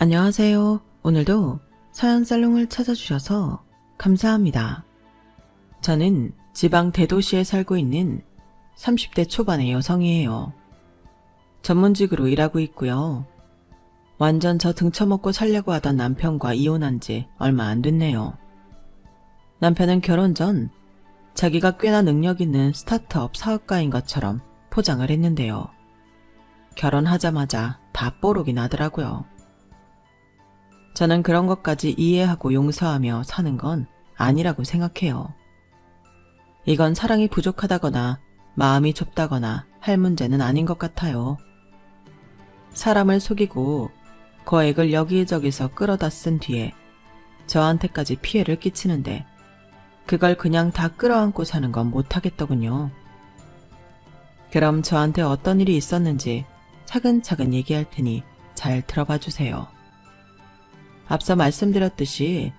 안녕하세요. 오늘도 서연살롱을 찾아주셔서 감사합니다. 저는 지방 대도시에 살고 있는 30대 초반의 여성이에요. 전문직으로 일하고 있고요. 완전 저 등쳐먹고 살려고 하던 남편과 이혼한 지 얼마 안 됐네요. 남편은 결혼 전 자기가 꽤나 능력 있는 스타트업 사업가인 것처럼 포장을 했는데요. 결혼하자마자 다 뽀록이 나더라고요. 저는 그런 것까지 이해하고 용서하며 사는 건 아니라고 생각해요. 이건 사랑이 부족하다거나 마음이 좁다거나 할 문제는 아닌 것 같아요. 사람을 속이고 거액을 여기저기서 끌어다 쓴 뒤에 저한테까지 피해를 끼치는데 그걸 그냥 다 끌어안고 사는 건 못하겠더군요. 그럼 저한테 어떤 일이 있었는지 차근차근 얘기할 테니 잘 들어봐 주세요. 앞서 말씀드렸듯이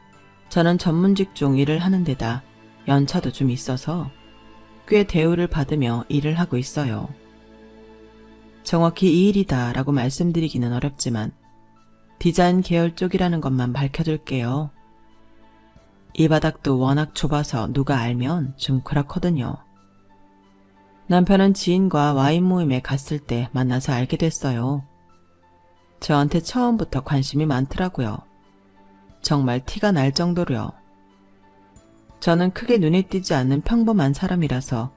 저는 전문 직종 일을 하는 데다 연차도 좀 있어서 꽤 대우를 받으며 일을 하고 있어요. 정확히 이 일이다 라고 말씀드리기는 어렵지만 디자인 계열 쪽이라는 것만 밝혀둘게요. 이 바닥도 워낙 좁아서 누가 알면 좀 그렇거든요. 남편은 지인과 와인 모임에 갔을 때 만나서 알게 됐어요. 저한테 처음부터 관심이 많더라고요. 정말 티가 날 정도로요. 저는 크게 눈에 띄지 않는 평범한 사람이라서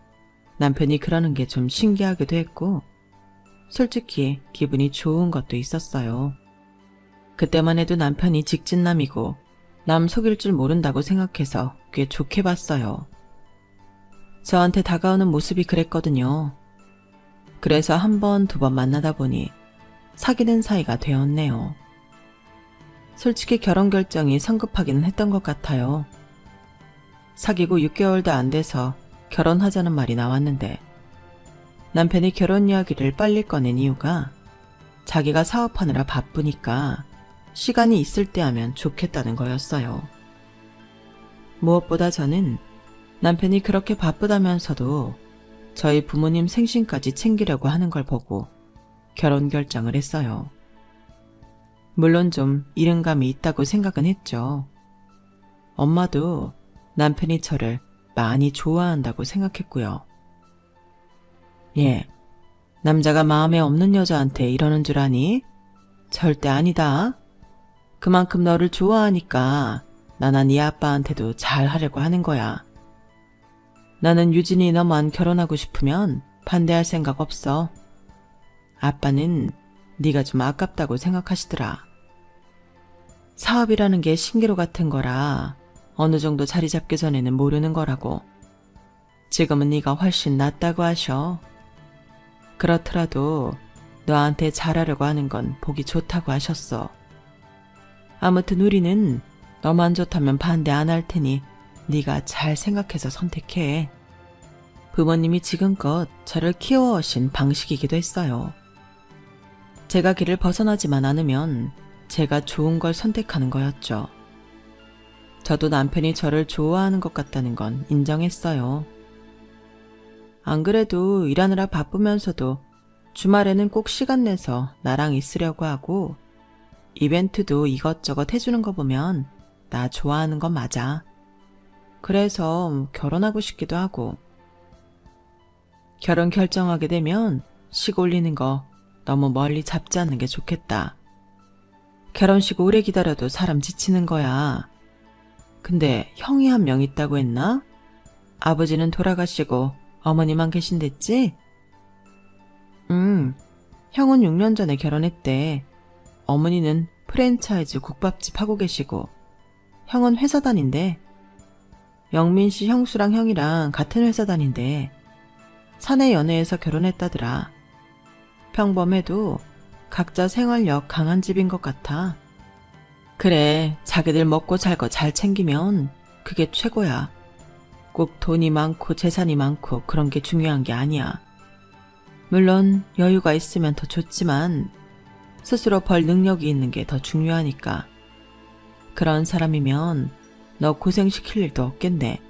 남편이 그러는 게 좀 신기하기도 했고 솔직히 기분이 좋은 것도 있었어요. 그때만 해도 남편이 직진남이고 남 속일 줄 모른다고 생각해서 꽤 좋게 봤어요. 저한테 다가오는 모습이 그랬거든요. 그래서 한 번, 두 번 만나다 보니 사귀는 사이가 되었네요. 솔직히 결혼 결정이 성급하기는 했던 것 같아요. 사귀고 6개월도 안 돼서 결혼하자는 말이 나왔는데 남편이 결혼 이야기를 빨리 꺼낸 이유가 자기가 사업하느라 바쁘니까 시간이 있을 때 하면 좋겠다는 거였어요. 무엇보다 저는 남편이 그렇게 바쁘다면서도 저희 부모님 생신까지 챙기려고 하는 걸 보고 결혼 결정을 했어요. 물론 좀 이른감이 있다고 생각은 했죠. 엄마도 남편이 저를 많이 좋아한다고 생각했고요. 남자가 마음에 없는 여자한테 이러는 줄 아니? 절대 아니다. 그만큼 너를 좋아하니까 나나 네 아빠한테도 잘하려고 하는 거야. 나는 유진이 너만 결혼하고 싶으면 반대할 생각 없어. 아빠는 네가 좀 아깝다고 생각하시더라. 사업이라는 게 신기루 같은 거라 어느 정도 자리 잡기 전에는 모르는 거라고. 지금은 네가 훨씬 낫다고 하셔. 그렇더라도 너한테 잘하려고 하는 건 보기 좋다고 하셨어. 아무튼 우리는 너만 좋다면 반대 안 할 테니 네가 잘 생각해서 선택해. 부모님이 지금껏 저를 키워오신 방식이기도 했어요. 제가 길을 벗어나지만 않으면 제가 좋은 걸 선택하는 거였죠. 저도 남편이 저를 좋아하는 것 같다는 건 인정했어요. 안 그래도 일하느라 바쁘면서도 주말에는 꼭 시간 내서 나랑 있으려고 하고 이벤트도 이것저것 해주는 거 보면 나 좋아하는 건 맞아. 그래서 결혼하고 싶기도 하고. 결혼 결정하게 되면 식 올리는 거 너무 멀리 잡지 않는 게 좋겠다. 결혼식 오래 기다려도 사람 지치는 거야. 근데 형이 한 명 있다고 했나? 아버지는 돌아가시고 어머니만 계신댔지? 형은 6년 전에 결혼했대. 어머니는 프랜차이즈 국밥집 하고 계시고 형은 회사 다닌대. 영민 씨 형수랑 형이랑 같은 회사 다닌대. 사내 연애에서 결혼했다더라. 평범해도 각자 생활력 강한 집인 것 같아. 그래, 자기들 먹고 살 거 잘 챙기면 그게 최고야. 꼭 돈이 많고 재산이 많고 그런 게 중요한 게 아니야. 물론 여유가 있으면 더 좋지만 스스로 벌 능력이 있는 게 더 중요하니까. 그런 사람이면 너 고생시킬 일도 없겠네.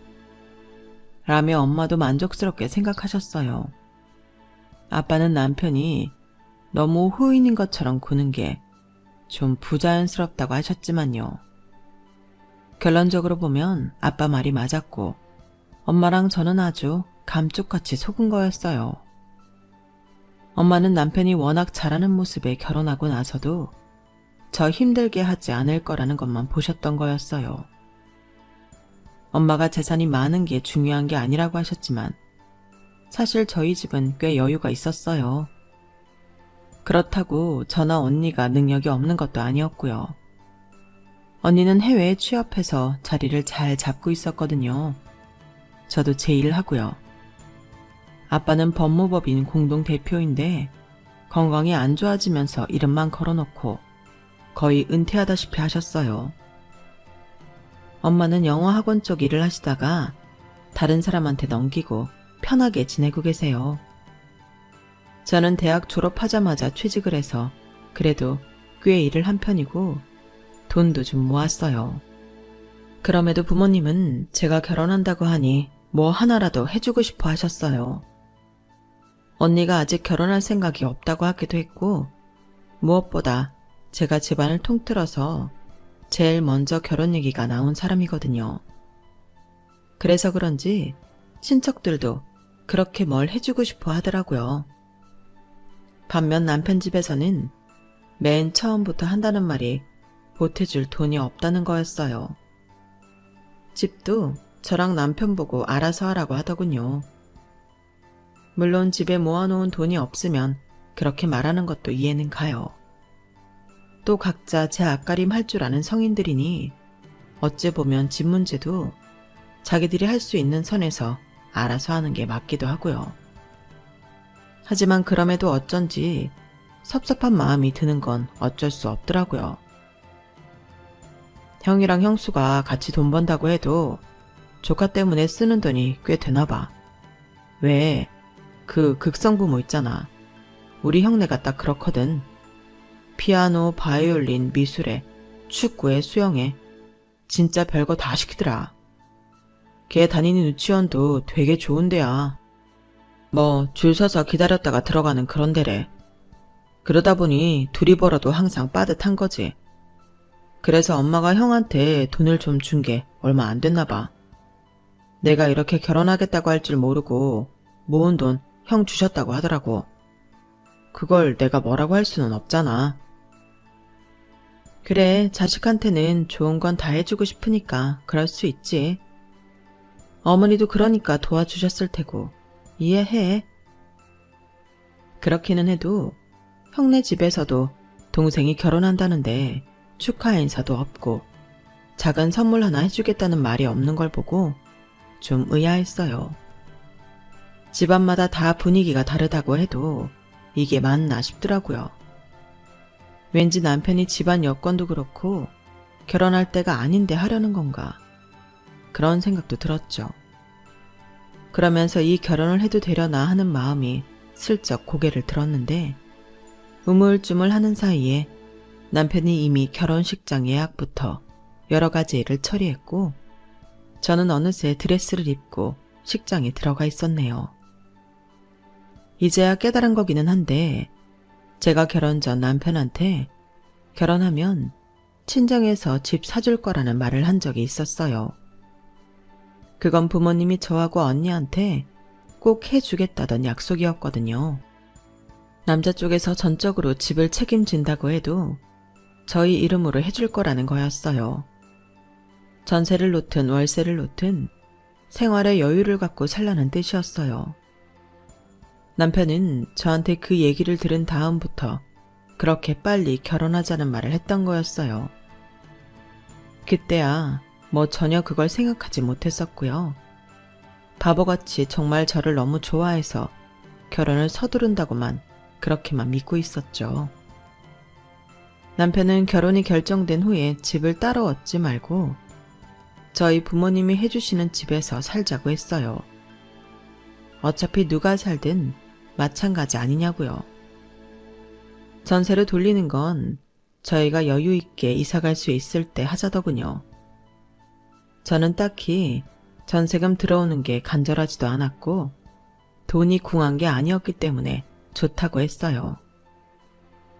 라며 엄마도 만족스럽게 생각하셨어요. 아빠는 남편이 너무 후인인 것처럼 구는 게 좀 부자연스럽다고 하셨지만요. 결론적으로 보면 아빠 말이 맞았고 엄마랑 저는 아주 감쪽같이 속은 거였어요. 엄마는 남편이 워낙 잘하는 모습에 결혼하고 나서도 저 힘들게 하지 않을 거라는 것만 보셨던 거였어요. 엄마가 재산이 많은 게 중요한 게 아니라고 하셨지만 사실 저희 집은 꽤 여유가 있었어요. 그렇다고 저나 언니가 능력이 없는 것도 아니었고요. 언니는 해외에 취업해서 자리를 잘 잡고 있었거든요. 저도 제 일을 하고요. 아빠는 법무법인 공동대표인데 건강이 안 좋아지면서 이름만 걸어놓고 거의 은퇴하다시피 하셨어요. 엄마는 영어학원 쪽 일을 하시다가 다른 사람한테 넘기고 편하게 지내고 계세요. 저는 대학 졸업하자마자 취직을 해서 그래도 꽤 일을 한 편이고 돈도 좀 모았어요. 그럼에도 부모님은 제가 결혼한다고 하니 뭐 하나라도 해주고 싶어 하셨어요. 언니가 아직 결혼할 생각이 없다고 하기도 했고 무엇보다 제가 집안을 통틀어서 제일 먼저 결혼 얘기가 나온 사람이거든요. 그래서 그런지 친척들도 그렇게 뭘 해주고 싶어 하더라고요. 반면 남편 집에서는 맨 처음부터 한다는 말이 보태줄 돈이 없다는 거였어요. 집도 저랑 남편 보고 알아서 하라고 하더군요. 물론 집에 모아놓은 돈이 없으면 그렇게 말하는 것도 이해는 가요. 또 각자 제 앞가림 할 줄 아는 성인들이니 어찌 보면 집 문제도 자기들이 할 수 있는 선에서 알아서 하는 게 맞기도 하고요. 하지만 그럼에도 어쩐지 섭섭한 마음이 드는 건 어쩔 수 없더라고요. 형이랑 형수가 같이 돈 번다고 해도 조카 때문에 쓰는 돈이 꽤 되나 봐. 왜? 그 극성부모 있잖아. 우리 형네가 딱 그렇거든. 피아노, 바이올린, 미술에, 축구에, 수영에 진짜 별거 다 시키더라. 걔 다니는 유치원도 되게 좋은 데야. 뭐 줄 서서 기다렸다가 들어가는 그런 데래. 그러다 보니 둘이 벌어도 항상 빠듯한 거지. 그래서 엄마가 형한테 돈을 좀 준 게 얼마 안 됐나 봐. 내가 이렇게 결혼하겠다고 할 줄 모르고 모은 돈 형 주셨다고 하더라고. 그걸 내가 뭐라고 할 수는 없잖아. 그래, 자식한테는 좋은 건 다 해주고 싶으니까 그럴 수 있지. 어머니도 그러니까 도와주셨을 테고 이해해. 그렇기는 해도 형네 집에서도 동생이 결혼한다는데 축하 인사도 없고 작은 선물 하나 해주겠다는 말이 없는 걸 보고 좀 의아했어요. 집안마다 다 분위기가 다르다고 해도 이게 맞나 싶더라고요. 왠지 남편이 집안 여건도 그렇고 결혼할 때가 아닌데 하려는 건가 그런 생각도 들었죠. 그러면서 이 결혼을 해도 되려나 하는 마음이 슬쩍 고개를 들었는데 우물쭈물 하는 사이에 남편이 이미 결혼식장 예약부터 여러 가지 일을 처리했고 저는 어느새 드레스를 입고 식장에 들어가 있었네요. 이제야 깨달은 거기는 한데 제가 결혼 전 남편한테 결혼하면 친정에서 집 사줄 거라는 말을 한 적이 있었어요. 그건 부모님이 저하고 언니한테 꼭 해주겠다던 약속이었거든요. 남자 쪽에서 전적으로 집을 책임진다고 해도 저희 이름으로 해줄 거라는 거였어요. 전세를 놓든 월세를 놓든 생활에 여유를 갖고 살라는 뜻이었어요. 남편은 저한테 그 얘기를 들은 다음부터 그렇게 빨리 결혼하자는 말을 했던 거였어요. 그때야 뭐 전혀 그걸 생각하지 못했었고요. 바보같이 정말 저를 너무 좋아해서 결혼을 서두른다고만 그렇게만 믿고 있었죠. 남편은 결혼이 결정된 후에 집을 따로 얻지 말고 저희 부모님이 해주시는 집에서 살자고 했어요. 어차피 누가 살든 마찬가지 아니냐고요. 전세를 돌리는 건 저희가 여유 있게 이사갈 수 있을 때 하자더군요. 저는 딱히 전세금 들어오는 게 간절하지도 않았고 돈이 궁한 게 아니었기 때문에 좋다고 했어요.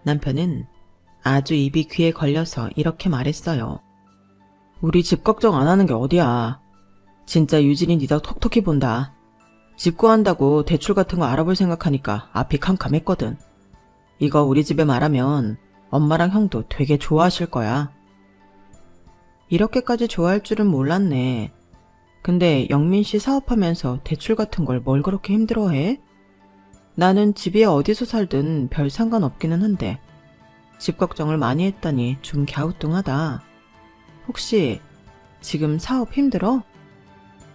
남편은 아주 입이 귀에 걸려서 이렇게 말했어요. 우리 집 걱정 안 하는 게 어디야. 진짜 유진이 니다 톡톡히 본다. 집 구한다고 대출 같은 거 알아볼 생각하니까 앞이 캄캄했거든. 이거 우리 집에 말하면 엄마랑 형도 되게 좋아하실 거야. 이렇게까지 좋아할 줄은 몰랐네. 근데 영민 씨 사업하면서 대출 같은 걸 뭘 그렇게 힘들어해? 나는 집이 어디서 살든 별 상관없기는 한데 집 걱정을 많이 했다니 좀 갸우뚱하다. 혹시 지금 사업 힘들어?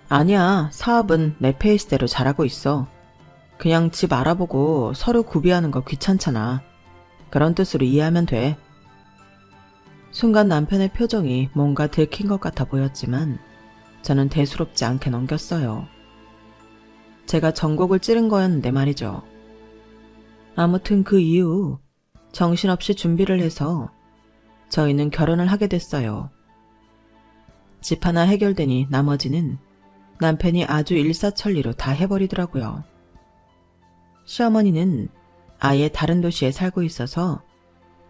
아니야, 사업은 내 페이스대로 잘하고 있어. 그냥 집 알아보고 서류 구비하는 거 귀찮잖아. 그런 뜻으로 이해하면 돼. 순간 남편의 표정이 뭔가 들킨 것 같아 보였지만 저는 대수롭지 않게 넘겼어요. 제가 전곡을 찌른 거였는데 말이죠. 아무튼 그 이후 정신없이 준비를 해서 저희는 결혼을 하게 됐어요. 집 하나 해결되니 나머지는 남편이 아주 일사천리로 다 해버리더라고요. 시어머니는 아예 다른 도시에 살고 있어서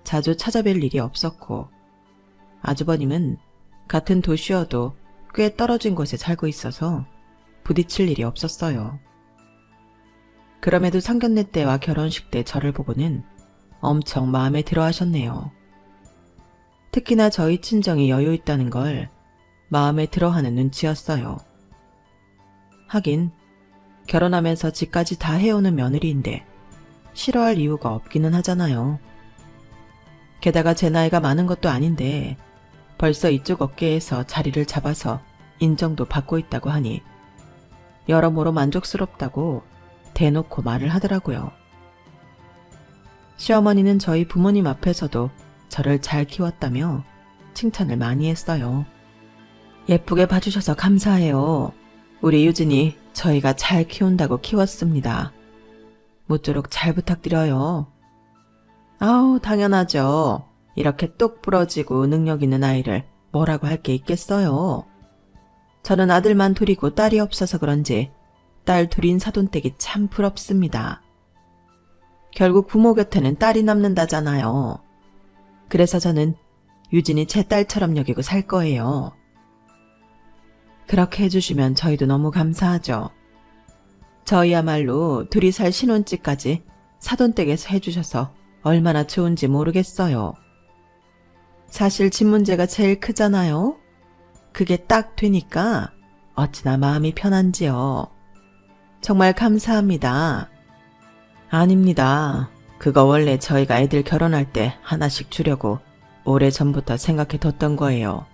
자주 찾아뵐 일이 없었고, 아주버님은 같은 도시여도 꽤 떨어진 곳에 살고 있어서 부딪힐 일이 없었어요. 그럼에도 상견례 때와 결혼식 때 저를 보고는 엄청 마음에 들어 하셨네요. 특히나 저희 친정이 여유 있다는 걸 마음에 들어 하는 눈치였어요. 하긴 결혼하면서 집까지 다 해오는 며느리인데 싫어할 이유가 없기는 하잖아요. 게다가 제 나이가 많은 것도 아닌데 벌써 이쪽 업계에서 자리를 잡아서 인정도 받고 있다고 하니 여러모로 만족스럽다고 대놓고 말을 하더라고요. 시어머니는 저희 부모님 앞에서도 저를 잘 키웠다며 칭찬을 많이 했어요. 예쁘게 봐주셔서 감사해요. 우리 유진이 저희가 잘 키운다고 키웠습니다. 모쪼록 잘 부탁드려요. 아우, 당연하죠. 이렇게 똑 부러지고 능력 있는 아이를 뭐라고 할 게 있겠어요. 저는 아들만 둘이고 딸이 없어서 그런지 딸 둘인 사돈댁이 참 부럽습니다. 결국 부모 곁에는 딸이 남는다잖아요. 그래서 저는 유진이 제 딸처럼 여기고 살 거예요. 그렇게 해주시면 저희도 너무 감사하죠. 저희야말로 둘이 살 신혼집까지 사돈댁에서 해주셔서 얼마나 좋은지 모르겠어요. 사실 집 문제가 제일 크잖아요. 그게 딱 되니까 어찌나 마음이 편한지요. 정말 감사합니다. 아닙니다. 그거 원래 저희가 애들 결혼할 때 하나씩 주려고 오래전부터 생각해 뒀던 거예요.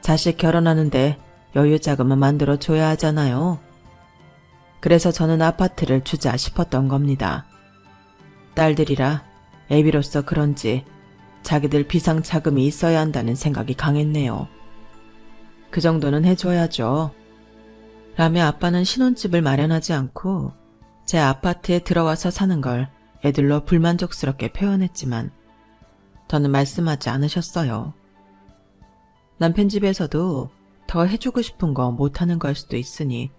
자식 결혼하는데 여유 자금은 만들어 줘야 하잖아요. 그래서 저는 아파트를 주자 싶었던 겁니다. 딸들이라 애비로서 그런지 자기들 비상 자금이 있어야 한다는 생각이 강했네요. 그 정도는 해줘야죠. 라며 아빠는 신혼집을 마련하지 않고 제 아파트에 들어와서 사는 걸 애들로 불만족스럽게 표현했지만 저는 말씀하지 않으셨어요. 남편 집에서도 더 해주고 싶은 거 못하는 걸 수도 있으니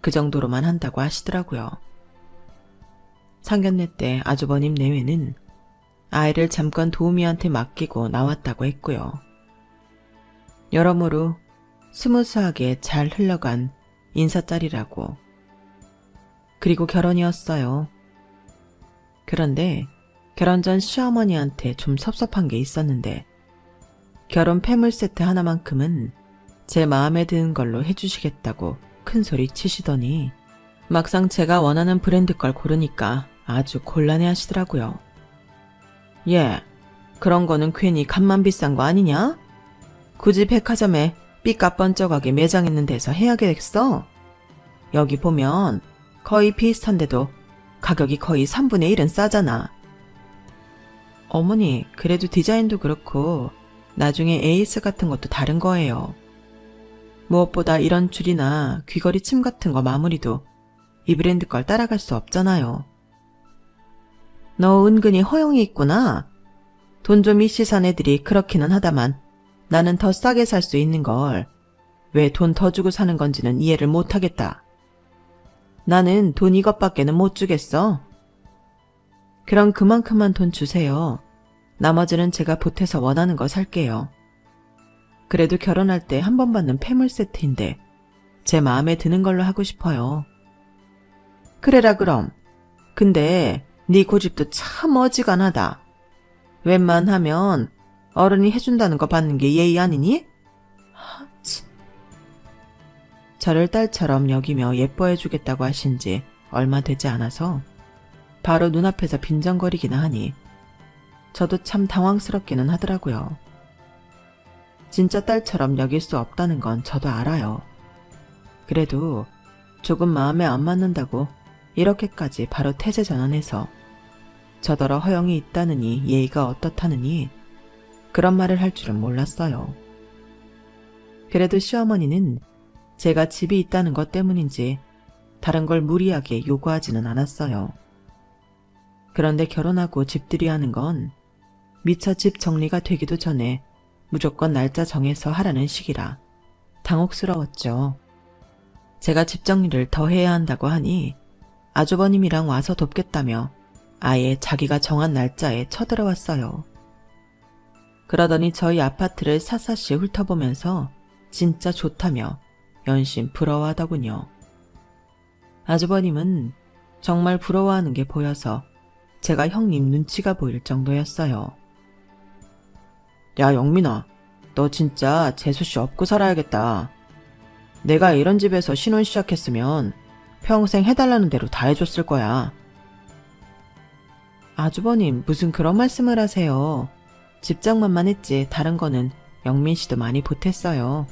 그 정도로만 한다고 하시더라고요. 상견례 때 아주버님 내외는 아이를 잠깐 도우미한테 맡기고 나왔다고 했고요. 여러모로 스무스하게 잘 흘러간 인사짤이라고. 그리고 결혼이었어요. 그런데 결혼 전 시어머니한테 좀 섭섭한 게 있었는데 결혼 폐물 세트 하나만큼은 제 마음에 드는 걸로 해주시겠다고 큰 소리 치시더니 막상 제가 원하는 브랜드 걸 고르니까 아주 곤란해 하시더라고요. 예, 그런 거는 괜히 값만 비싼 거 아니냐? 굳이 백화점에 삐까뻔쩍하게 매장 있는 데서 해야겠어? 여기 보면 거의 비슷한데도 가격이 거의 3분의 1은 싸잖아. 어머니, 그래도 디자인도 그렇고 나중에 에이스 같은 것도 다른 거예요. 무엇보다 이런 줄이나 귀걸이 침 같은 거 마무리도 이 브랜드 걸 따라갈 수 없잖아요. 너 은근히 허영이 있구나. 돈 좀 있시산 애들이 그렇기는 하다만 나는 더 싸게 살 수 있는 걸 왜 돈 더 주고 사는 건지는 이해를 못하겠다. 나는 돈 이것밖에는 못 주겠어. 그럼 그만큼만 돈 주세요. 나머지는 제가 보태서 원하는 거 살게요. 그래도 결혼할 때 한 번 받는 폐물 세트인데 제 마음에 드는 걸로 하고 싶어요. 그래라 그럼. 근데 네 고집도 참 어지간하다. 웬만하면 어른이 해준다는 거 받는 게 예의 아니니? 저를 딸처럼 여기며 예뻐해주겠다고 하신 지 얼마 되지 않아서 바로 눈앞에서 빈정거리기나 하니 저도 참 당황스럽기는 하더라고요. 진짜 딸처럼 여길 수 없다는 건 저도 알아요. 그래도 조금 마음에 안 맞는다고 이렇게까지 바로 태세 전환해서 저더러 허영이 있다느니 예의가 어떻다느니 그런 말을 할 줄은 몰랐어요. 그래도 시어머니는 제가 집이 있다는 것 때문인지 다른 걸 무리하게 요구하지는 않았어요. 그런데 결혼하고 집들이 하는 건 미처 집 정리가 되기도 전에 무조건 날짜 정해서 하라는 식이라 당혹스러웠죠. 제가 집 정리를 더 해야 한다고 하니 아주버님이랑 와서 돕겠다며 아예 자기가 정한 날짜에 쳐들어왔어요. 그러더니 저희 아파트를 샅샅이 훑어보면서 진짜 좋다며 연신 부러워하더군요. 아주버님은 정말 부러워하는 게 보여서 제가 형님 눈치가 보일 정도였어요. 야 영민아, 너 진짜 재수씨 업고 살아야겠다. 내가 이런 집에서 신혼 시작했으면 평생 해달라는 대로 다 해줬을 거야. 아주버님 무슨 그런 말씀을 하세요. 집장만만 했지 다른 거는 영민 씨도 많이 보탰어요.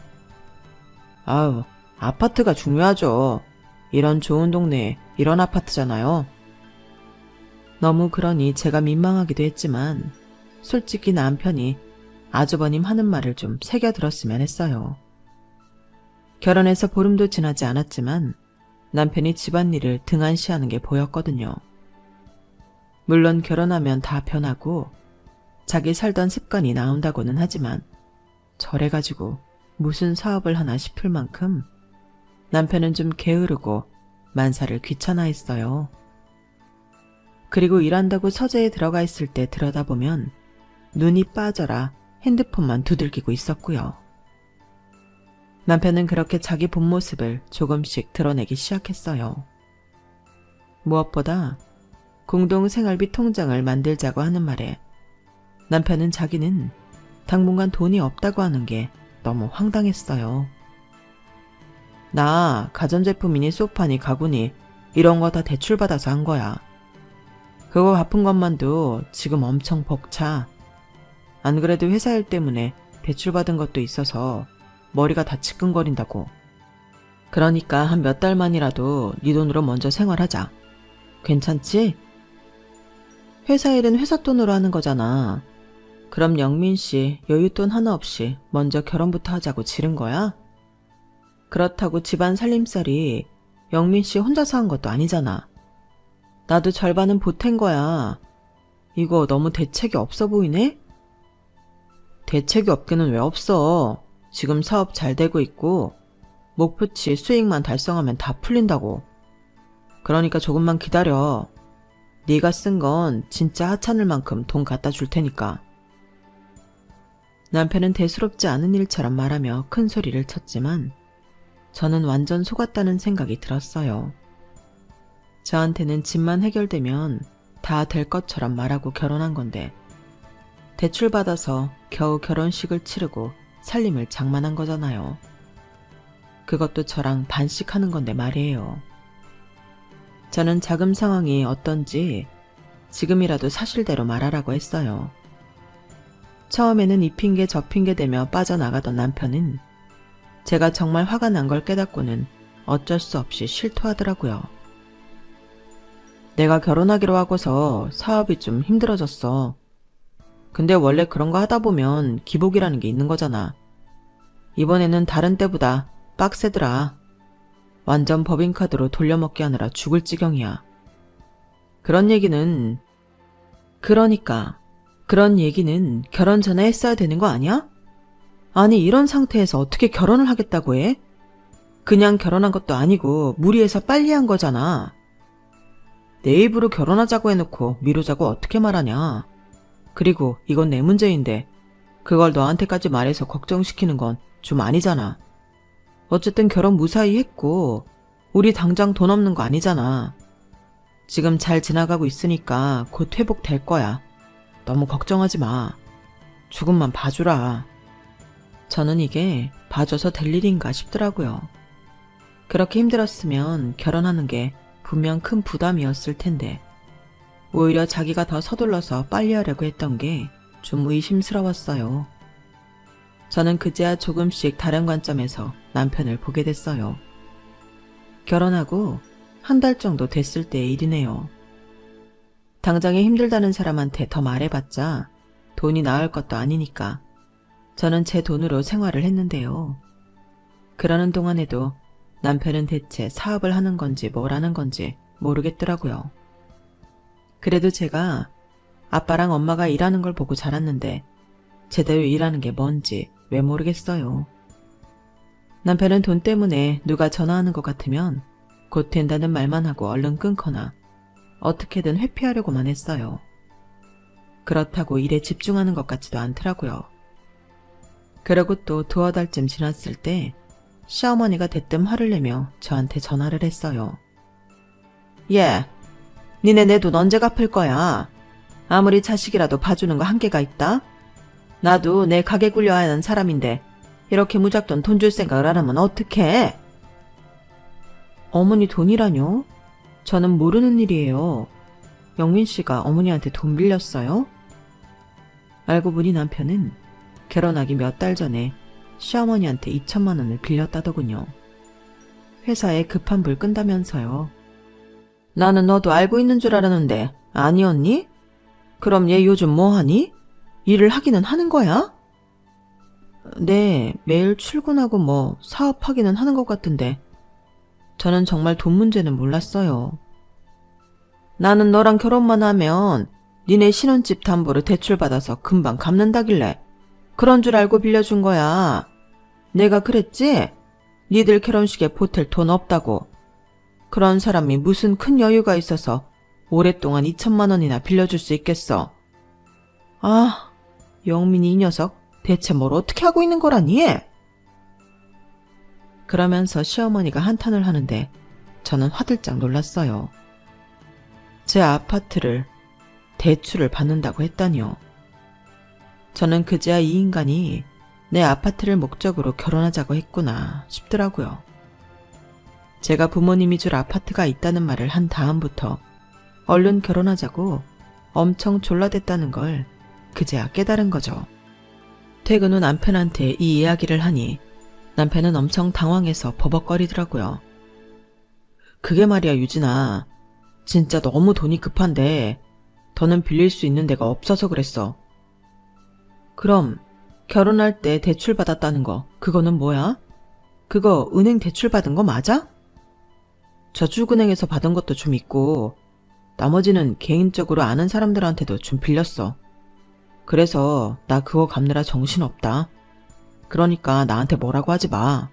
아우, 아파트가 중요하죠. 이런 좋은 동네에 이런 아파트잖아요. 너무 그러니 제가 민망하기도 했지만 솔직히 남편이 아주버님 하는 말을 좀 새겨들었으면 했어요. 결혼해서 보름도 지나지 않았지만 남편이 집안일을 등한시하는 게 보였거든요. 물론 결혼하면 다 변하고 자기 살던 습관이 나온다고는 하지만 저래가지고 무슨 사업을 하나 싶을 만큼 남편은 좀 게으르고 만사를 귀찮아했어요. 그리고 일한다고 서재에 들어가 있을 때 들여다보면 눈이 빠져라 핸드폰만 두들기고 있었고요. 남편은 그렇게 자기 본 모습을 조금씩 드러내기 시작했어요. 무엇보다 공동생활비 통장을 만들자고 하는 말에 남편은 자기는 당분간 돈이 없다고 하는 게 너무 황당했어요. 나 가전제품이니 소파니 가구니 이런 거 다 대출받아서 한 거야. 그거 갚은 것만도 지금 엄청 벅차. 안 그래도 회사 일 때문에 대출받은 것도 있어서 머리가 다 지끈거린다고. 그러니까 한 몇 달만이라도 네 돈으로 먼저 생활하자. 괜찮지? 회사 일은 회사 돈으로 하는 거잖아. 그럼 영민 씨 여윳돈 하나 없이 먼저 결혼부터 하자고 지른 거야? 그렇다고 집안 살림살이 영민 씨 혼자서 한 것도 아니잖아. 나도 절반은 보탠 거야. 이거 너무 대책이 없어 보이네? 대책이 없기는 왜 없어. 지금 사업 잘 되고 있고 목표치 수익만 달성하면 다 풀린다고. 그러니까 조금만 기다려. 네가 쓴 건 진짜 하찮을 만큼 돈 갖다 줄 테니까. 남편은 대수롭지 않은 일처럼 말하며 큰 소리를 쳤지만 저는 완전 속았다는 생각이 들었어요. 저한테는 집만 해결되면 다 될 것처럼 말하고 결혼한 건데 대출받아서 겨우 결혼식을 치르고 살림을 장만한 거잖아요. 그것도 저랑 반씩 하는 건데 말이에요. 저는 자금 상황이 어떤지 지금이라도 사실대로 말하라고 했어요. 처음에는 이 핑계 저 핑계 대며 빠져나가던 남편은 제가 정말 화가 난 걸 깨닫고는 어쩔 수 없이 실토하더라고요. 내가 결혼하기로 하고서 사업이 좀 힘들어졌어. 근데 원래 그런 거 하다 보면 기복이라는 게 있는 거잖아. 이번에는 다른 때보다 빡세더라. 완전 법인카드로 돌려먹기 하느라 죽을 지경이야. 그런 얘기는 결혼 전에 했어야 되는 거 아니야? 아니 이런 상태에서 어떻게 결혼을 하겠다고 해? 그냥 결혼한 것도 아니고 무리해서 빨리 한 거잖아. 내 입으로 결혼하자고 해놓고 미루자고 어떻게 말하냐. 그리고 이건 내 문제인데 그걸 너한테까지 말해서 걱정시키는 건 좀 아니잖아. 어쨌든 결혼 무사히 했고 우리 당장 돈 없는 거 아니잖아. 지금 잘 지나가고 있으니까 곧 회복될 거야. 너무 걱정하지 마. 조금만 봐주라. 저는 이게 봐줘서 될 일인가 싶더라고요. 그렇게 힘들었으면 결혼하는 게 분명 큰 부담이었을 텐데 오히려 자기가 더 서둘러서 빨리 하려고 했던 게 좀 의심스러웠어요. 저는 그제야 조금씩 다른 관점에서 남편을 보게 됐어요. 결혼하고 한 달 정도 됐을 때의 일이네요. 당장에 힘들다는 사람한테 더 말해봤자 돈이 나을 것도 아니니까 저는 제 돈으로 생활을 했는데요. 그러는 동안에도 남편은 대체 사업을 하는 건지 뭘 하는 건지 모르겠더라고요. 그래도 제가 아빠랑 엄마가 일하는 걸 보고 자랐는데 제대로 일하는 게 뭔지 왜 모르겠어요. 남편은 돈 때문에 누가 전화하는 것 같으면 곧 된다는 말만 하고 얼른 끊거나 어떻게든 회피하려고만 했어요. 그렇다고 일에 집중하는 것 같지도 않더라고요. 그러고 또 두어 달쯤 지났을 때 시어머니가 대뜸 화를 내며 저한테 전화를 했어요. 얘, 니네 내 돈 언제 갚을 거야? 아무리 자식이라도 봐주는 거 한계가 있다? 나도 내 가게 굴려야 하는 사람인데 이렇게 무작정 돈 줄 생각을 안 하면 어떡해? 어머니 돈이라뇨? 저는 모르는 일이에요. 영민 씨가 어머니한테 돈 빌렸어요? 알고 보니 남편은 결혼하기 몇 달 전에 시어머니한테 2천만 원을 빌렸다더군요. 회사에 급한 불 끈다면서요. 나는 너도 알고 있는 줄 알았는데 아니었니? 그럼 얘 요즘 뭐하니? 일을 하기는 하는 거야? 네, 매일 출근하고 뭐 사업하기는 하는 것 같은데 저는 정말 돈 문제는 몰랐어요. 나는 너랑 결혼만 하면 니네 신혼집 담보로 대출받아서 금방 갚는다길래 그런 줄 알고 빌려준 거야. 내가 그랬지? 니들 결혼식에 보탤 돈 없다고. 그런 사람이 무슨 큰 여유가 있어서 오랫동안 2천만 원이나 빌려줄 수 있겠어. 아, 영민이 이 녀석 대체 뭘 어떻게 하고 있는 거라니? 그러면서 시어머니가 한탄을 하는데 저는 화들짝 놀랐어요. 제 아파트를 대출을 받는다고 했다니요. 저는 그제야 이 인간이 내 아파트를 목적으로 결혼하자고 했구나 싶더라고요. 제가 부모님이 줄 아파트가 있다는 말을 한 다음부터 얼른 결혼하자고 엄청 졸라댔다는 걸 그제야 깨달은 거죠. 퇴근 후 남편한테 이 이야기를 하니 남편은 엄청 당황해서 버벅거리더라고요. 그게 말이야 유진아. 진짜 너무 돈이 급한데 더는 빌릴 수 있는 데가 없어서 그랬어. 그럼 결혼할 때 대출 받았다는 거 그거는 뭐야? 그거 은행 대출 받은 거 맞아? 저축은행에서 받은 것도 좀 있고 나머지는 개인적으로 아는 사람들한테도 좀 빌렸어. 그래서 나 그거 갚느라 정신없다. 그러니까 나한테 뭐라고 하지 마.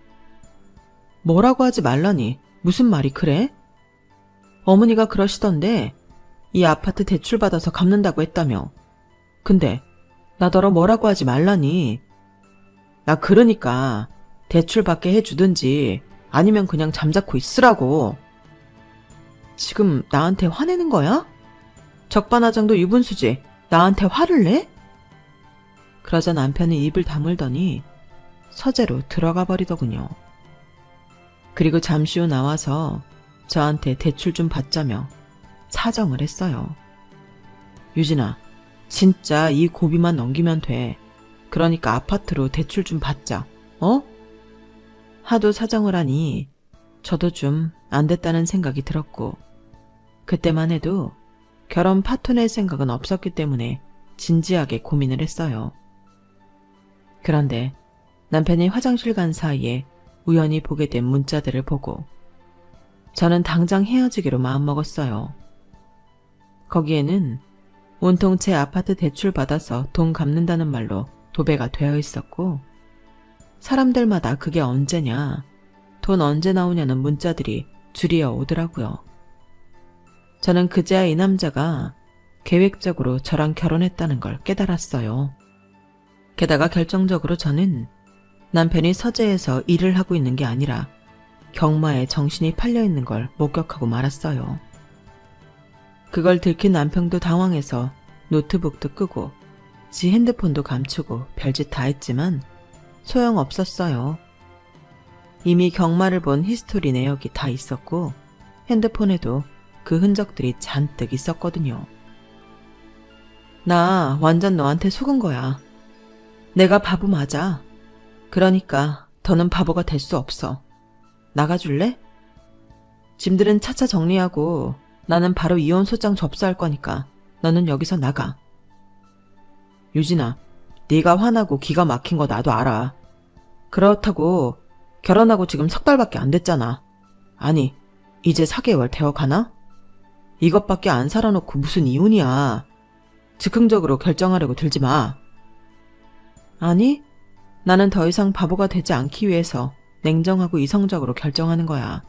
뭐라고 하지 말라니 무슨 말이 그래? 어머니가 그러시던데 이 아파트 대출 받아서 갚는다고 했다며. 근데 나더러 뭐라고 하지 말라니. 나 그러니까 대출 받게 해주든지 아니면 그냥 잠자코 있으라고. 지금 나한테 화내는 거야? 적반하장도 유분수지 나한테 화를 내? 그러자 남편은 입을 다물더니 서재로 들어가 버리더군요. 그리고 잠시 후 나와서 저한테 대출 좀 받자며 사정을 했어요. 유진아, 진짜 이 고비만 넘기면 돼. 그러니까 아파트로 대출 좀 받자. 어? 하도 사정을 하니 저도 좀 안 됐다는 생각이 들었고 그때만 해도 결혼 파토 낼 생각은 없었기 때문에 진지하게 고민을 했어요. 그런데 남편이 화장실 간 사이에 우연히 보게 된 문자들을 보고 저는 당장 헤어지기로 마음먹었어요. 거기에는 온통 제 아파트 대출 받아서 돈 갚는다는 말로 도배가 되어 있었고 사람들마다 그게 언제냐, 돈 언제 나오냐는 문자들이 줄이어 오더라고요. 저는 그제야 이 남자가 계획적으로 저랑 결혼했다는 걸 깨달았어요. 게다가 결정적으로 저는 남편이 서재에서 일을 하고 있는 게 아니라 경마에 정신이 팔려 있는 걸 목격하고 말았어요. 그걸 들킨 남편도 당황해서 노트북도 끄고 지 핸드폰도 감추고 별짓 다 했지만 소용없었어요. 이미 경마를 본 히스토리 내역이 다 있었고 핸드폰에도 그 흔적들이 잔뜩 있었거든요. 나 완전 너한테 속은 거야. 내가 바보 맞아. 그러니까 더는 바보가 될 수 없어. 나가줄래? 짐들은 차차 정리하고 나는 바로 이혼 소장 접수할 거니까 너는 여기서 나가. 유진아, 네가 화나고 기가 막힌 거 나도 알아. 그렇다고 결혼하고 지금 3달밖에 안 됐잖아. 아니, 이제 4개월 되어가나? 이것밖에 안 살아놓고 무슨 이혼이야. 즉흥적으로 결정하려고 들지 마. 아니, 나는 더 이상 바보가 되지 않기 위해서 냉정하고 이성적으로 결정하는 거야.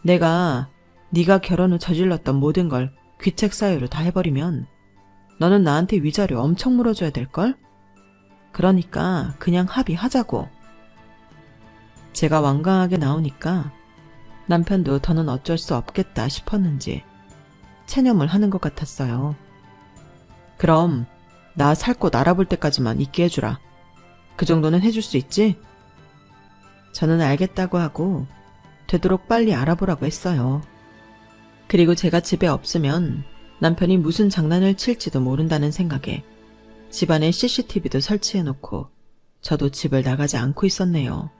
내가 네가 결혼 후 저질렀던 모든 걸 귀책 사유로 다 해버리면 너는 나한테 위자료 엄청 물어줘야 될걸? 그러니까 그냥 합의하자고. 제가 완강하게 나오니까 남편도 더는 어쩔 수 없겠다 싶었는지 체념을 하는 것 같았어요. 그럼 나 살 곳 알아볼 때까지만 있게 해주라. 그 정도는 해줄 수 있지? 저는 알겠다고 하고 되도록 빨리 알아보라고 했어요. 그리고 제가 집에 없으면 남편이 무슨 장난을 칠지도 모른다는 생각에 집안에 CCTV도 설치해놓고 저도 집을 나가지 않고 있었네요.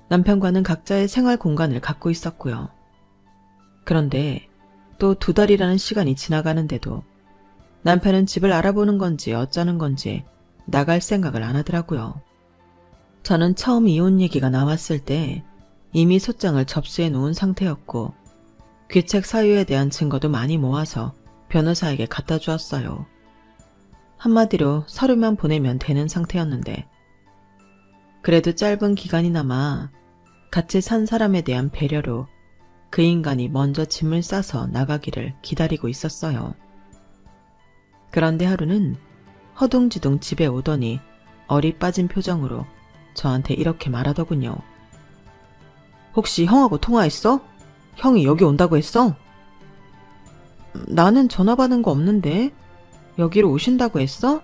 남편과는 각자의 생활 공간을 갖고 있었고요. 그런데 또 2달이라는 시간이 지나가는데도 남편은 집을 알아보는 건지 어쩌는 건지 나갈 생각을 안 하더라고요. 저는 처음 이혼 얘기가 나왔을 때 이미 소장을 접수해 놓은 상태였고 귀책 사유에 대한 증거도 많이 모아서 변호사에게 갖다 주었어요. 한마디로 서류만 보내면 되는 상태였는데 그래도 짧은 기간이나마 같이 산 사람에 대한 배려로 그 인간이 먼저 짐을 싸서 나가기를 기다리고 있었어요. 그런데 하루는 허둥지둥 집에 오더니 어리 빠진 표정으로 저한테 이렇게 말하더군요. 혹시 형하고 통화했어? 형이 여기 온다고 했어? 나는 전화 받은 거 없는데 여기로 오신다고 했어?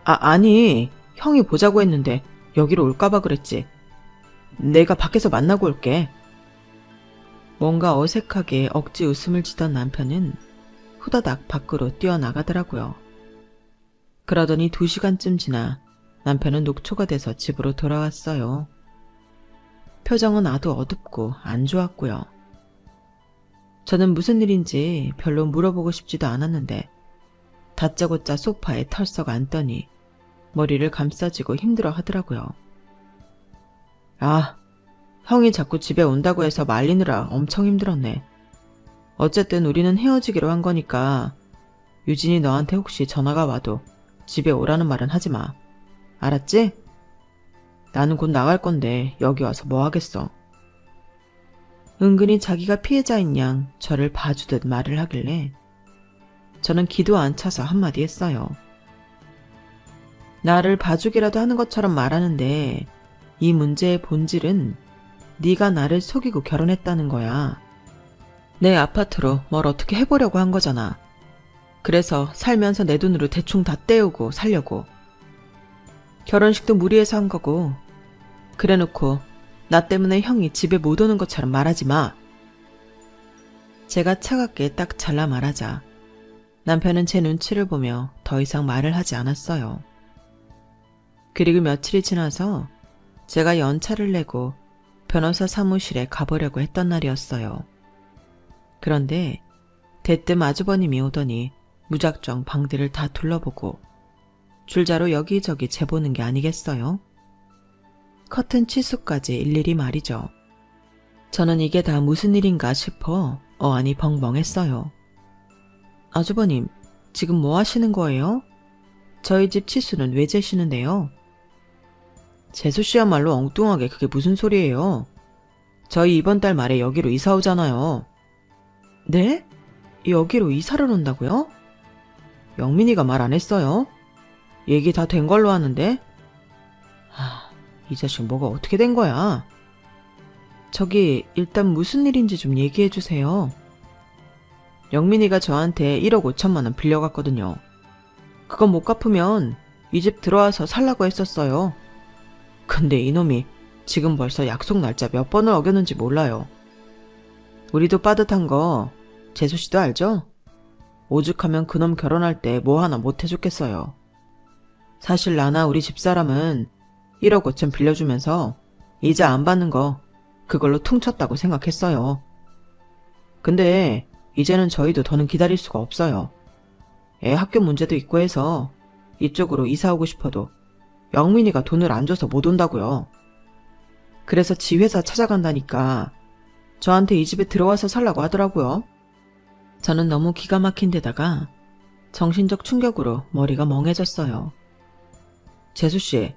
아니, 형이 보자고 했는데 여기로 올까봐 그랬지. 내가 밖에서 만나고 올게. 뭔가 어색하게 억지 웃음을 지던 남편은 후다닥 밖으로 뛰어나가더라고요. 그러더니 2시간쯤 지나 남편은 녹초가 돼서 집으로 돌아왔어요. 표정은 아주 어둡고 안 좋았고요. 저는 무슨 일인지 별로 물어보고 싶지도 않았는데 다짜고짜 소파에 털썩 앉더니 머리를 감싸쥐고 힘들어 하더라고요. 아, 형이 자꾸 집에 온다고 해서 말리느라 엄청 힘들었네. 어쨌든 우리는 헤어지기로 한 거니까 유진이 너한테 혹시 전화가 와도 집에 오라는 말은 하지 마. 알았지? 나는 곧 나갈 건데 여기 와서 뭐 하겠어. 은근히 자기가 피해자인 양 저를 봐주듯 말을 하길래 저는 기도 안 차서 한마디 했어요. 나를 봐주기라도 하는 것처럼 말하는데 이 문제의 본질은 네가 나를 속이고 결혼했다는 거야. 내 아파트로 뭘 어떻게 해보려고 한 거잖아. 그래서 살면서 내 돈으로 대충 다 떼우고 살려고. 결혼식도 무리해서 한 거고 그래놓고 나 때문에 형이 집에 못 오는 것처럼 말하지 마. 제가 차갑게 딱 잘라 말하자 남편은 제 눈치를 보며 더 이상 말을 하지 않았어요. 그리고 며칠이 지나서 제가 연차를 내고 변호사 사무실에 가보려고 했던 날이었어요. 그런데 대뜸 아주버님이 오더니 무작정 방들을 다 둘러보고 줄자로 여기저기 재보는 게 아니겠어요? 커튼 치수까지 일일이 말이죠. 저는 이게 다 무슨 일인가 싶어 어안이 벙벙했어요. 아주버님, 지금 뭐 하시는 거예요? 저희 집 치수는 왜 재시는데요? 재수씨야말로 엉뚱하게 그게 무슨 소리예요? 저희 이번 달 말에 여기로 이사 오잖아요. 네? 여기로 이사를 온다고요? 영민이가 말 안 했어요? 얘기 다 된 걸로 아는데? 이 자식 뭐가 어떻게 된 거야? 저기 일단 무슨 일인지 좀 얘기해 주세요. 영민이가 저한테 1억 5천만 원 빌려갔거든요. 그거 못 갚으면 이 집 들어와서 살라고 했었어요. 근데 이놈이 지금 벌써 약속 날짜 몇 번을 어겼는지 몰라요. 우리도 빠듯한 거 재수씨도 알죠? 오죽하면 그놈 결혼할 때 뭐 하나 못 해줬겠어요. 사실 나나 우리 집사람은 1억 5천 빌려주면서 이자 안 받는 거 그걸로 퉁쳤다고 생각했어요. 근데 이제는 저희도 더는 기다릴 수가 없어요. 애 학교 문제도 있고 해서 이쪽으로 이사 오고 싶어도 영민이가 돈을 안 줘서 못 온다고요. 그래서 지 회사 찾아간다니까 저한테 이 집에 들어와서 살라고 하더라고요. 저는 너무 기가 막힌 데다가 정신적 충격으로 머리가 멍해졌어요. 재수씨,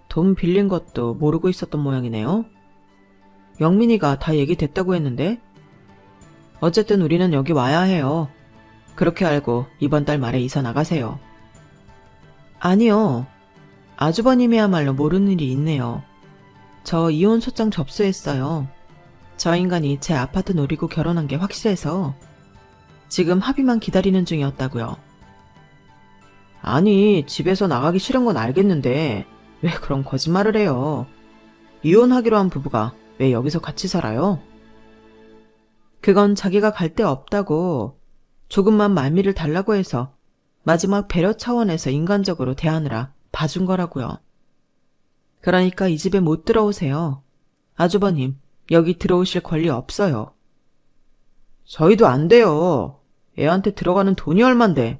돈 빌린 것도 모르고 있었던 모양이네요. 영민이가 다 얘기됐다고 했는데? 어쨌든 우리는 여기 와야 해요. 그렇게 알고 이번 달 말에 이사 나가세요. 아니요. 아주버님이야말로 모르는 일이 있네요. 저 이혼 소장 접수했어요. 저 인간이 제 아파트 노리고 결혼한 게 확실해서 지금 합의만 기다리는 중이었다고요. 아니, 집에서 나가기 싫은 건 알겠는데 왜 그런 거짓말을 해요? 이혼하기로 한 부부가 왜 여기서 같이 살아요? 그건 자기가 갈 데 없다고 조금만 말미를 달라고 해서 마지막 배려 차원에서 인간적으로 대하느라 봐준 거라고요. 그러니까 이 집에 못 들어오세요. 아주버님, 여기 들어오실 권리 없어요. 저희도 안 돼요. 애한테 들어가는 돈이 얼만데.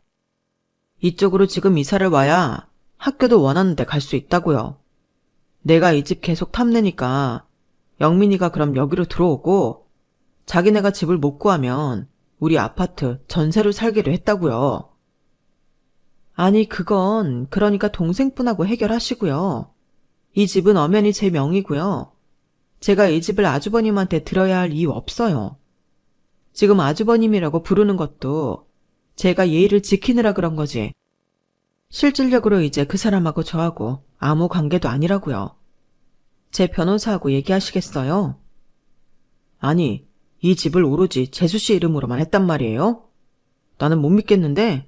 이쪽으로 지금 이사를 와야 학교도 원하는 데 갈 수 있다고요. 내가 이 집 계속 탐내니까 영민이가 그럼 여기로 들어오고 자기네가 집을 못 구하면 우리 아파트 전세로 살기로 했다고요. 아니 그건 그러니까 동생분하고 해결하시고요. 이 집은 엄연히 제 명의고요. 제가 이 집을 아주버님한테 들어야 할 이유 없어요. 지금 아주버님이라고 부르는 것도 제가 예의를 지키느라 그런 거지. 실질적으로 이제 그 사람하고 저하고 아무 관계도 아니라고요. 제 변호사하고 얘기하시겠어요? 아니, 이 집을 오로지 재수씨 이름으로만 했단 말이에요? 나는 못 믿겠는데?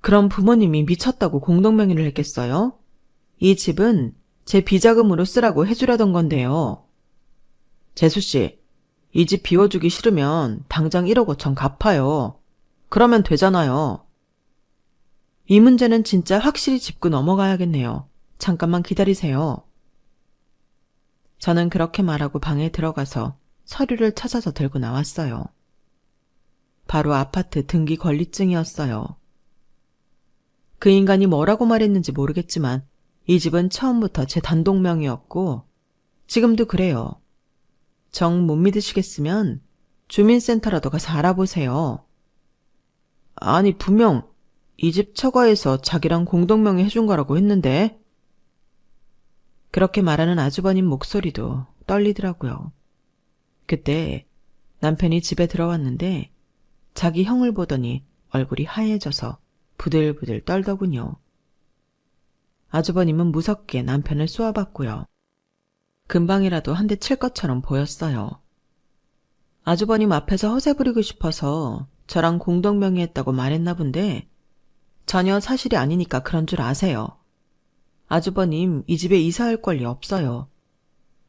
그럼 부모님이 미쳤다고 공동명의를 했겠어요? 이 집은 제 비자금으로 쓰라고 해주려던 건데요. 재수씨, 이 집 비워주기 싫으면 당장 1억 5천 갚아요. 그러면 되잖아요. 이 문제는 진짜 확실히 짚고 넘어가야겠네요. 잠깐만 기다리세요. 저는 그렇게 말하고 방에 들어가서 서류를 찾아서 들고 나왔어요. 바로 아파트 등기 권리증이었어요. 그 인간이 뭐라고 말했는지 모르겠지만 이 집은 처음부터 제 단독명이었고 지금도 그래요. 정 못 믿으시겠으면 주민센터라도 가서 알아보세요. 아니 분명 이 집 처가에서 자기랑 공동명의 해준 거라고 했는데. 그렇게 말하는 아주버님 목소리도 떨리더라고요. 그때 남편이 집에 들어왔는데 자기 형을 보더니 얼굴이 하얘져서 부들부들 떨더군요. 아주버님은 무섭게 남편을 쏘아봤고요. 금방이라도 한 대 칠 것처럼 보였어요. 아주버님 앞에서 허세 부리고 싶어서 저랑 공동명의했다고 말했나 본데 전혀 사실이 아니니까 그런 줄 아세요. 아주버님 이 집에 이사할 권리 없어요.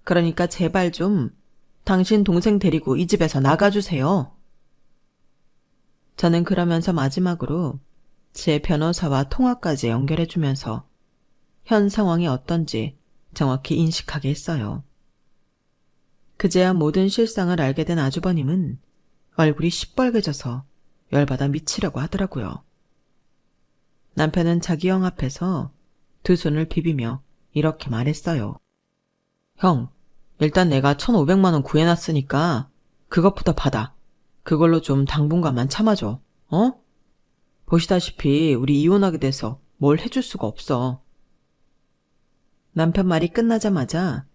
그러니까 제발 좀 당신 동생 데리고 이 집에서 나가주세요. 저는 그러면서 마지막으로 제 변호사와 통화까지 연결해주면서 현 상황이 어떤지 정확히 인식하게 했어요. 그제야 모든 실상을 알게 된 아주버님은 얼굴이 시뻘개져서 열받아 미치려고 하더라고요. 남편은 자기 형 앞에서 두 손을 비비며 이렇게 말했어요. 형, 일단 내가 1,500만 원 구해놨으니까 그것부터 받아. 그걸로 좀 당분간만 참아줘. 어? 보시다시피 우리 이혼하게 돼서 뭘 해줄 수가 없어. 남편 말이 끝나자마자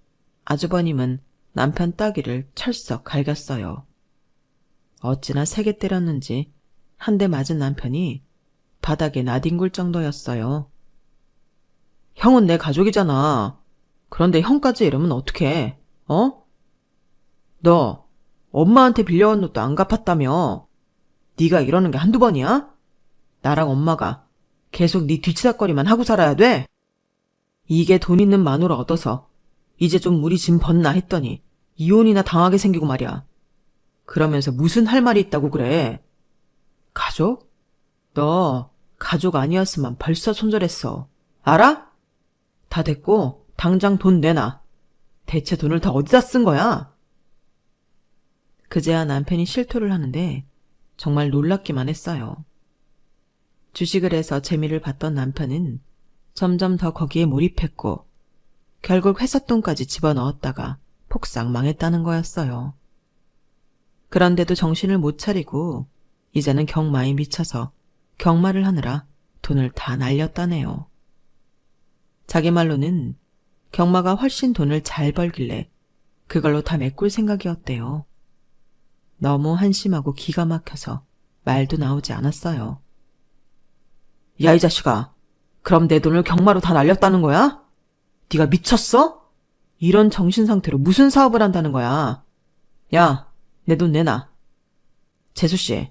아주버님은 남편 따귀를 철썩 갈겼어요. 어찌나 세게 때렸는지 한 대 맞은 남편이 바닥에 나뒹굴 정도였어요. 형은 내 가족이잖아. 그런데 형까지 이러면 어떡해? 어? 너 엄마한테 빌려온 것도 안 갚았다며. 네가 이러는 게 한두 번이야? 나랑 엄마가 계속 네 뒤치다거리만 하고 살아야 돼? 이게 돈 있는 마누라 얻어서 이제 좀 우리 짐 벗나 했더니 이혼이나 당하게 생기고 말이야. 그러면서 무슨 할 말이 있다고 그래? 가족? 너 가족 아니었으면 벌써 손절했어. 알아? 다 됐고 당장 돈 내놔. 대체 돈을 다 어디다 쓴 거야? 그제야 남편이 실토를 하는데 정말 놀랍기만 했어요. 주식을 해서 재미를 봤던 남편은 점점 더 거기에 몰입했고 결국 회사 돈까지 집어넣었다가 폭삭 망했다는 거였어요. 그런데도 정신을 못 차리고 이제는 경마에 미쳐서 경마를 하느라 돈을 다 날렸다네요. 자기 말로는 경마가 훨씬 돈을 잘 벌길래 그걸로 다 메꿀 생각이었대요. 너무 한심하고 기가 막혀서 말도 나오지 않았어요. 야, 이 자식아. 그럼 내 돈을 경마로 다 날렸다는 거야? 네가 미쳤어? 이런 정신 상태로 무슨 사업을 한다는 거야? 야, 내 돈 내놔. 재수씨,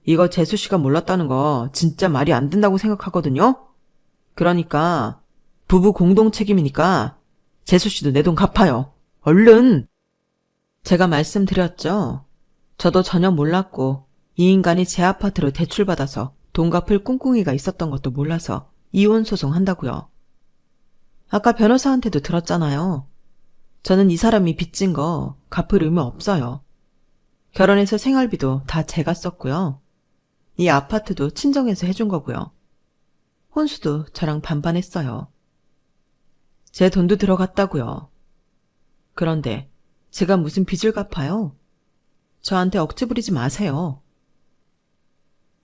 이거 재수씨가 몰랐다는 거 진짜 말이 안 된다고 생각하거든요? 그러니까 부부 공동 책임이니까 재수씨도 내 돈 갚아요. 얼른! 제가 말씀드렸죠. 저도 전혀 몰랐고 이 인간이 제 아파트로 대출받아서 돈 갚을 꿍꿍이가 있었던 것도 몰라서 이혼 소송 한다고요. 아까 변호사한테도 들었잖아요. 저는 이 사람이 빚진 거 갚을 의무 없어요. 결혼해서 생활비도 다 제가 썼고요. 이 아파트도 친정에서 해준 거고요. 혼수도 저랑 반반 했어요. 제 돈도 들어갔다고요. 그런데 제가 무슨 빚을 갚아요? 저한테 억지 부리지 마세요.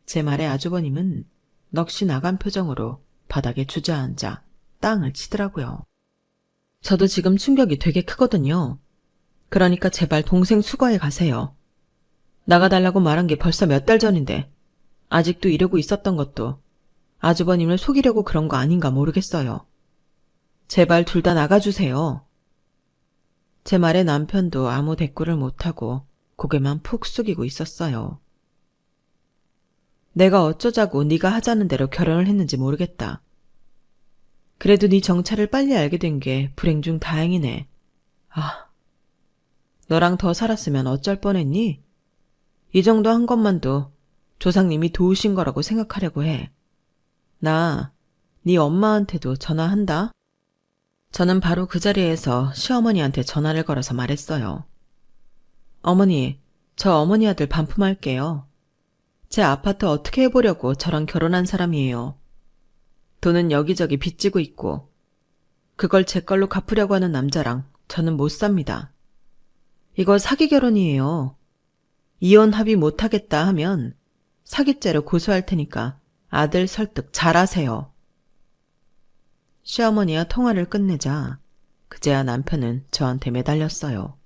제 말에 아주버님은 넋이 나간 표정으로 바닥에 주저앉아 땅을 치더라고요. 저도 지금 충격이 되게 크거든요. 그러니까 제발 동생 수거해 가세요. 나가달라고 말한 게 벌써 몇 달 전인데 아직도 이러고 있었던 것도 아주버님을 속이려고 그런 거 아닌가 모르겠어요. 제발 둘 다 나가주세요. 제 말에 남편도 아무 대꾸를 못하고 고개만 푹 숙이고 있었어요. 내가 어쩌자고 네가 하자는 대로 결혼을 했는지 모르겠다. 그래도 네 정체를 빨리 알게 된 게 불행 중 다행이네. 아, 너랑 더 살았으면 어쩔 뻔했니? 이 정도 한 것만도 조상님이 도우신 거라고 생각하려고 해. 나 네 엄마한테도 전화한다. 저는 바로 그 자리에서 시어머니한테 전화를 걸어서 말했어요. 어머니, 저 어머니 아들 반품할게요. 제 아파트 어떻게 해보려고 저랑 결혼한 사람이에요. 돈은 여기저기 빚지고 있고 그걸 제 걸로 갚으려고 하는 남자랑 저는 못 삽니다. 이거 사기 결혼이에요. 이혼 합의 못하겠다 하면 사기죄로 고소할 테니까 아들 설득 잘하세요. 시어머니와 통화를 끝내자 그제야 남편은 저한테 매달렸어요.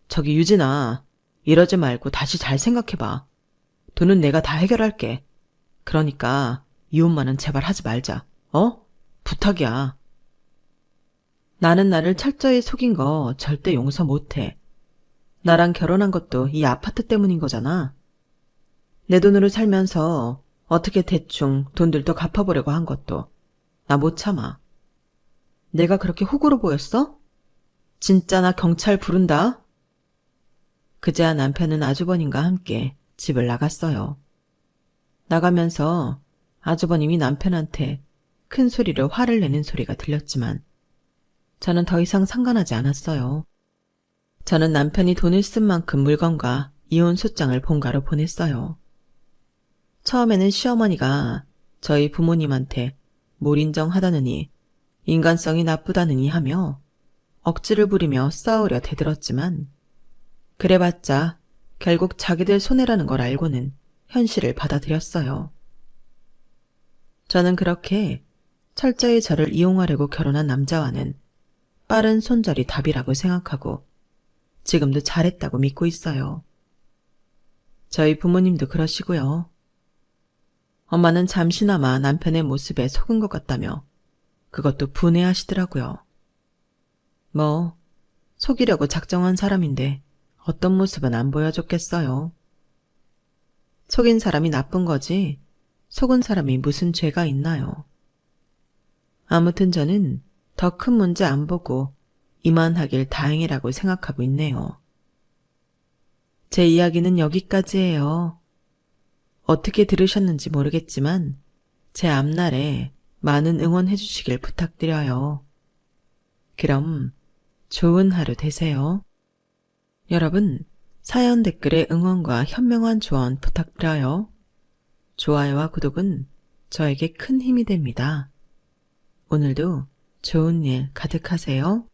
저기 유진아, 이러지 말고 다시 잘 생각해봐. 돈은 내가 다 해결할게. 그러니까 이혼만은 제발 하지 말자. 어? 부탁이야. 나는 나를 철저히 속인 거 절대 용서 못해. 나랑 결혼한 것도 이 아파트 때문인 거잖아. 내 돈으로 살면서 어떻게 대충 돈들도 갚아보려고 한 것도 나 못 참아. 내가 그렇게 호구로 보였어? 진짜 나 경찰 부른다. 그제야 남편은 아주버님과 함께 집을 나갔어요. 나가면서 아주버님이 남편한테 큰 소리로 화를 내는 소리가 들렸지만 저는 더 이상 상관하지 않았어요. 저는 남편이 돈을 쓴 만큼 물건과 이혼 소장을 본가로 보냈어요. 처음에는 시어머니가 저희 부모님한테 몰인정하다느니 인간성이 나쁘다느니 하며 억지를 부리며 싸우려 대들었지만 그래봤자 결국 자기들 손해라는 걸 알고는 현실을 받아들였어요. 저는 그렇게 철저히 저를 이용하려고 결혼한 남자와는 빠른 손절이 답이라고 생각하고 지금도 잘했다고 믿고 있어요. 저희 부모님도 그러시고요. 엄마는 잠시나마 남편의 모습에 속은 것 같다며 그것도 분해하시더라고요. 뭐, 속이려고 작정한 사람인데 어떤 모습은 안 보여줬겠어요. 속인 사람이 나쁜 거지 속은 사람이 무슨 죄가 있나요? 아무튼 저는 더 큰 문제 안 보고 이만하길 다행이라고 생각하고 있네요. 제 이야기는 여기까지예요. 어떻게 들으셨는지 모르겠지만 제 앞날에 많은 응원해 주시길 부탁드려요. 그럼 좋은 하루 되세요. 여러분, 사연 댓글에 응원과 현명한 조언 부탁드려요. 좋아요와 구독은 저에게 큰 힘이 됩니다. 오늘도 좋은 일 가득하세요.